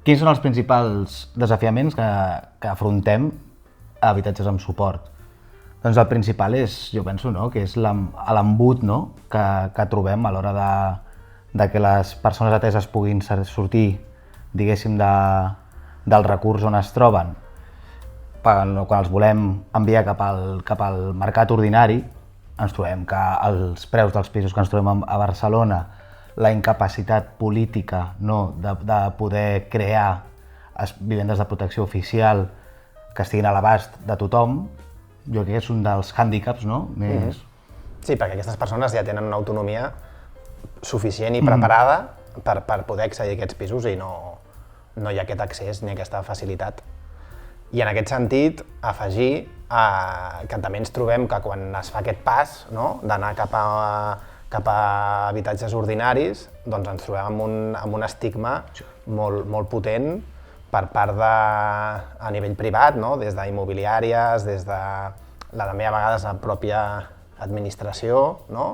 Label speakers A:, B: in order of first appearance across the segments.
A: Quins són els principals desafiaments que afrontem a habitatges amb suport? Doncs el principal és, jo penso, no? Que és l'embut, no? que trobem a l'hora de que les persones ateses puguin sortir, diguéssim, del recurs on es troben. Quan els volem enviar cap al mercat ordinari, ens trobem que els preus dels pisos que ens trobem a Barcelona, la incapacitat política, no, de poder crear vivendes de protecció oficial que estiguin a l'abast de tothom, jo crec que és un dels hàndicaps, no? Més...
B: Sí, perquè aquestes persones ja tenen una autonomia suficient i preparada per poder accedir a aquests pisos i no hi ha aquest accés ni aquesta facilitat. I en aquest sentit, afegir que també ens trobem que quan es fa aquest pas, no, d'anar cap a habitatges ordinaris, doncs ens trobem amb un estigma molt potent per part a nivell privat, no? Des d'immobiliàries, des de també a vegades la pròpia administració, no?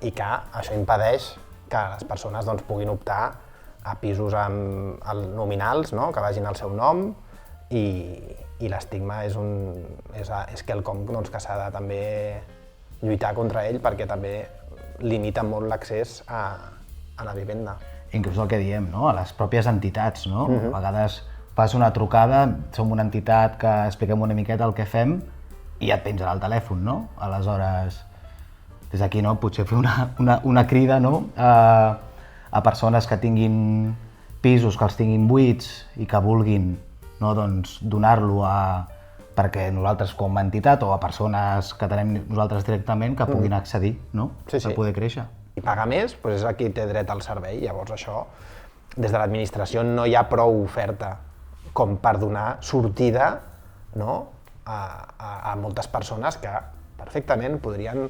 B: I que això impedeix que les persones doncs, puguin optar a pisos nominals, no? Que vagin al seu nom, i l'estigma és quelcom doncs, que s'ha de també lluitar contra ell perquè també limita molt l'accés a la vivenda.
A: Inclús el que diem, no? A les pròpies entitats, no? A vegades fas una trucada, som una entitat que expliquem una miqueta el que fem i et pengen al telèfon, no? Aleshores, des d'aquí, no? Potser fer una crida, no? A persones que tinguin pisos, que els tinguin buits i que vulguin, no, doncs, donar-lo perquè nosaltres com a entitat o a persones que tenem nosaltres directament que puguin accedir, no?
B: Sí.
A: A poder créixer.
B: I pagar més doncs és el qui té dret al servei. Llavors això, des de l'administració no hi ha prou oferta com per donar sortida, no, a moltes persones que perfectament podrien,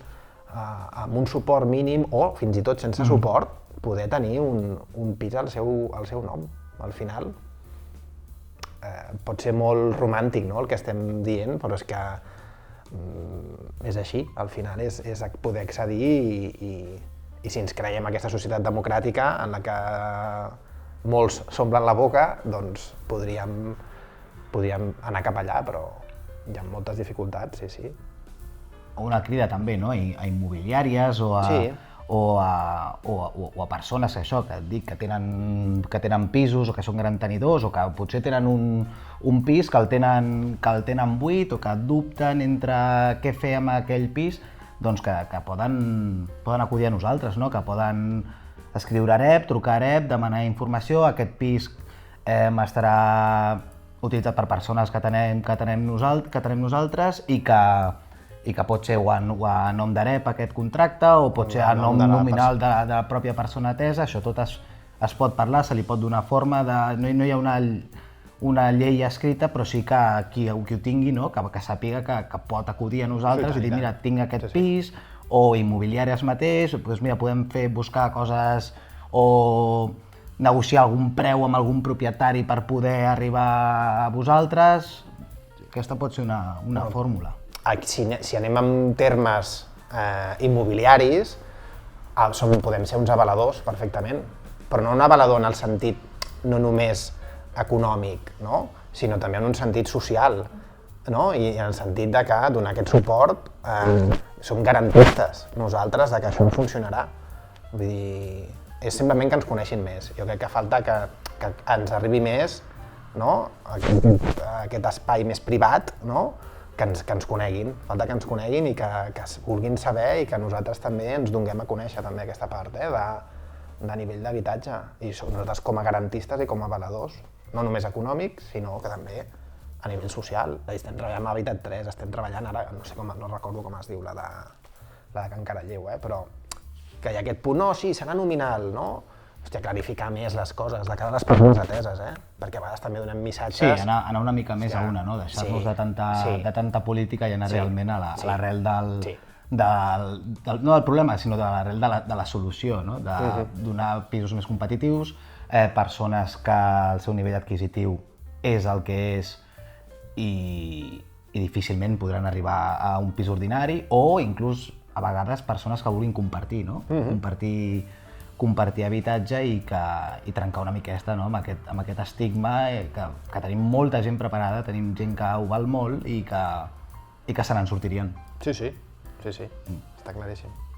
B: amb un suport mínim o fins i tot sense suport, poder tenir un pis al seu nom. Al final pot ser molt romàntic, no, el que estem dient, però és que és així. Al final és poder accedir i si ens creiem aquesta societat democràtica en la que molts s'omplen la boca, doncs podríem anar cap allà, però hi ha moltes dificultats, sí.
A: O una crida també, no? A immobiliàries o a persones això, que et dic, que tenen pisos o que són grans tenidors o que potser tenen un pis que el tenen buit o que dubten entre què fer amb aquell pis, doncs que poden acudir a nosaltres, no? Que poden escriure a REP, trucar a REP, demanar informació. Aquest pis estarà utilitzat per persones que tenem nosaltres i que pot ser o a nom de REP aquest contracte o pot ser a nom nominal de la pròpia persona atesa. Això tot es pot parlar, se li pot donar forma, no hi ha una llei escrita, però sí que qui ho tingui, no? Que sàpiga que pot acudir a nosaltres i dir, mira, tinc aquest pis, o immobiliàries mateix, doncs mira, podem buscar coses o negociar algun preu amb algun propietari per poder arribar a vosaltres. Aquesta pot ser una fórmula.
B: Si anem en termes immobiliaris, podem ser uns avaladors perfectament, però no un avalador en el sentit no només econòmic, no? Sinó també en un sentit social, no? I en el sentit de que donar aquest suport som garantistes nosaltres de que això funcionarà. Vull dir, és simplement que ens coneixin més. Jo crec que falta que ens arribi més, no? Aquest espai més privat, no? Que ens coneguin. Falta que ens coneguin i que vulguin saber i que nosaltres també ens donem a conèixer també aquesta part de nivell d'habitatge. I nosaltres com a garantistes i com a avaladors, no només econòmics, sinó que també a nivell social. Estem treballant amb Habitat 3, estem treballant ara, no recordo com es diu, la de Can Caralleu, però que hi ha aquest punt, no, sí, serà nominal, no? Hòstia, clarificar més les coses de cada les persones ateses, perquè a vegades també donem missatges...
A: Sí, anar una mica més a una, no? Deixar-nos de tanta política i anar realment a l'arrel no del problema, sinó de l'arrel de la solució, no? De donar pisos més competitius, persones que el seu nivell adquisitiu és el que és i difícilment podran arribar a un pis ordinari o inclús a vegades persones que vulguin compartir, no? Compartir compartir habitatge i trencar una miqueta, no? amb aquest estigma que tenim molta gent preparada, tenim gent que ho val molt i que se n'en sortirien.
B: Sí, està claríssim.